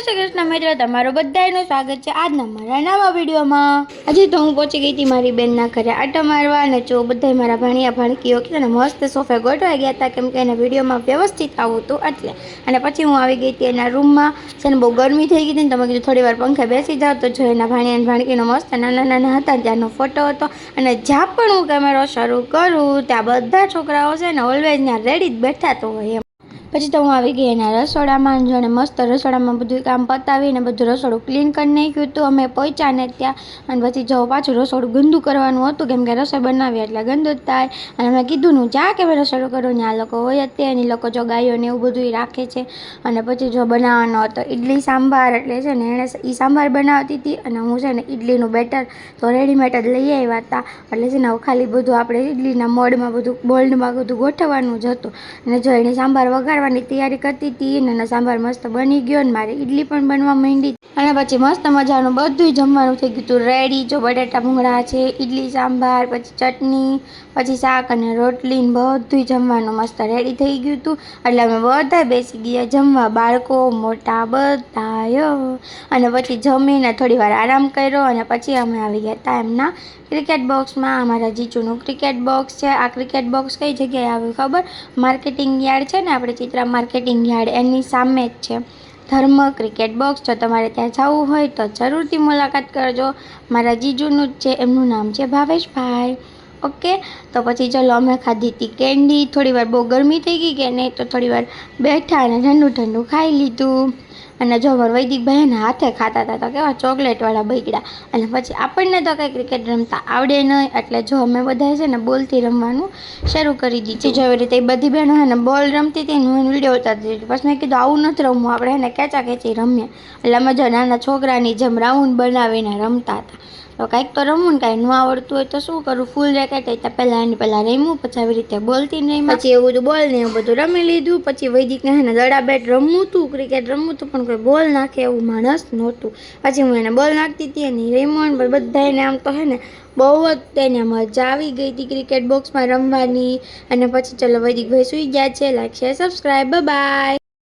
શ્રી કૃષ્ણ મિત્રો, તમારું બધાનું સ્વાગત છે આજના મારા નવા વિડીયોમાં। આજે તો હું પહોંચી ગઈ હતી મારી બેનના ઘરે આટો મારવા અને જો બધા મારા ભાણિયા ભાણકીઓ કે ને મસ્ત સોફે ગોઠવાઈ ગયા હતા, કેમ કે એને વિડીયોમાં વ્યવસ્થિત આવું હતું એટલે। અને પછી હું આવી ગઈ હતી એના રૂમમાં છે ને, બહુ ગરમી થઈ ગઈ હતી ને તમે કીધું થોડી વાર પંખે બેસી જાઓ તો જો એના ભાણિયા અને ભાણકીનો મસ્ત નાના નાના હતા ત્યાંનો ફોટો હતો। અને જ્યાં પણ હું કેમેરો શરૂ કરું ત્યાં બધા છોકરાઓ છે ને ઓલવેઝ ત્યાં રેડી જ બેઠા તો હોય એમ। પછી તો હું આવી ગઈ એના રસોડામાં, જોને મસ્ત રસોડામાં બધું કામ પતાવીને બધું રસોડું ક્લીન કરી નાખ્યું હતું અમે પહોંચ્યા ને ત્યાં। અને પછી જો પાછું રસોડું ગંદુ કરવાનું હતું, કેમ કે રસોઈ બનાવી એટલે ગંદુ જ થાય। અને મેં કીધું હું જ્યાં કે રસોડું કરું ને આ લોકો હોય જ તે, એની લોકો જો ગાયો ને એવું બધું રાખે છે। અને પછી જો બનાવવાનો હતો ઇડલી સાંભાર, એટલે છે ને એણે એ સાંભાર બનાવતી હતી અને હું છે ને ઇડલીનું બેટર તો રેડીમેડ જ લઈ આવ્યા હતા, એટલે છે ને ખાલી બધું આપણે ઇડલીના મોડમાં બધું બોલ્ડમાં બધું ગોઠવવાનું જ હતું। અને જો એની સાંભાર વઘારવાની તૈયારી કરતી હતી અને સાંભાર મસ્ત બની ગયો ને મારી ઇડલી પણ બનવા માંડી। અને પછી મસ્ત મજાનું બધું જમવાનું થઈ ગયું હતું રેડી। જો બટાટા ભૂંગળા છે, ઇડલી સાંભાર, પછી ચટણી, પછી શાક અને રોટલી ને બધું જમવાનું મસ્ત રેડી થઈ ગયું હતું। એટલે અમે બધા બેસી ગયા જમવા, બાળકો મોટા બધાય। અને પછી જમીને થોડી વાર આરામ કર્યો અને પછી અમે આવી ગયા હતા એમના ક્રિકેટ બોક્સમાં। અમારા જીજુનું ક્રિકેટ બોક્સ છે। આ ક્રિકેટ બોક્સ કઈ જગ્યાએ આવ્યું ખબર? માર્કેટિંગ યાર્ડ છે ને, આપણે ચિત્રા માર્કેટિંગ યાર્ડ એની સામે જ છે ધર્મ ક્રિકેટ બોક્સ। જો તમારે ત્યાં જવું હોય તો જરૂરથી મુલાકાત કરજો। મારા જીજુનું જ છે, એમનું નામ છે ભાવેશભાઈ। ઓકે, તો પછી ચલો અમે ખાધી હતી કેન્ડી। થોડી વાર બહુ ગરમી થઈ ગઈ કે નહીં તો થોડી વાર બેઠા અને ઠંડુ ઠંડુ ખાઈ લીધું। અને જો વૈદિકભાઈ ને હાથે ખાતા હતા તો કેવા ચોકલેટવાળા બગડ્યા। અને પછી આપણને તો કંઈ ક્રિકેટ રમતા આવડે નહીં, એટલે જો અમે બધાએ છે ને બોલથી રમવાનું શરૂ કરી દીધું। જો એવી રીતે બધી બહેનો છે ને બોલ રમતી હતી ને હું વિડીયો ઉતારતી હતી। પછી મેં કીધું આવું નથી રમવું, આપણે એને ખેંચા ખેંચી રમીએ। એટલે અમે જો નાના છોકરાની જેમ રાઉન્ડ બનાવીને રમતા હતા। તો કાંઈક તો રમવું ને, કાંઈ ન આવડતું હોય તો શું કરું, ફૂલ રેકેટ હોય તો પહેલાં રમ્યું, પછી આવી રીતે બોલતી નહીં, પછી એવું બધું બોલ ને એવું બધું રમી લીધું। પછી વૈદિકને છે ને દડા બેટ રમવું હતું, ક્રિકેટ રમવું હતું, પણ કોઈ બોલ નાખે એવું માણસ નહોતું। પછી હું એને બોલ નાખતી હતી અને રેમોન બધા એને આમ તો હે ને બહુ જ તેને મજા આવી ગઈ હતી ક્રિકેટ બોક્સમાં રમવાની। અને પછી ચલો વૈદિકભાઈ સુઈ ગયા છે। Like share subscribe, by.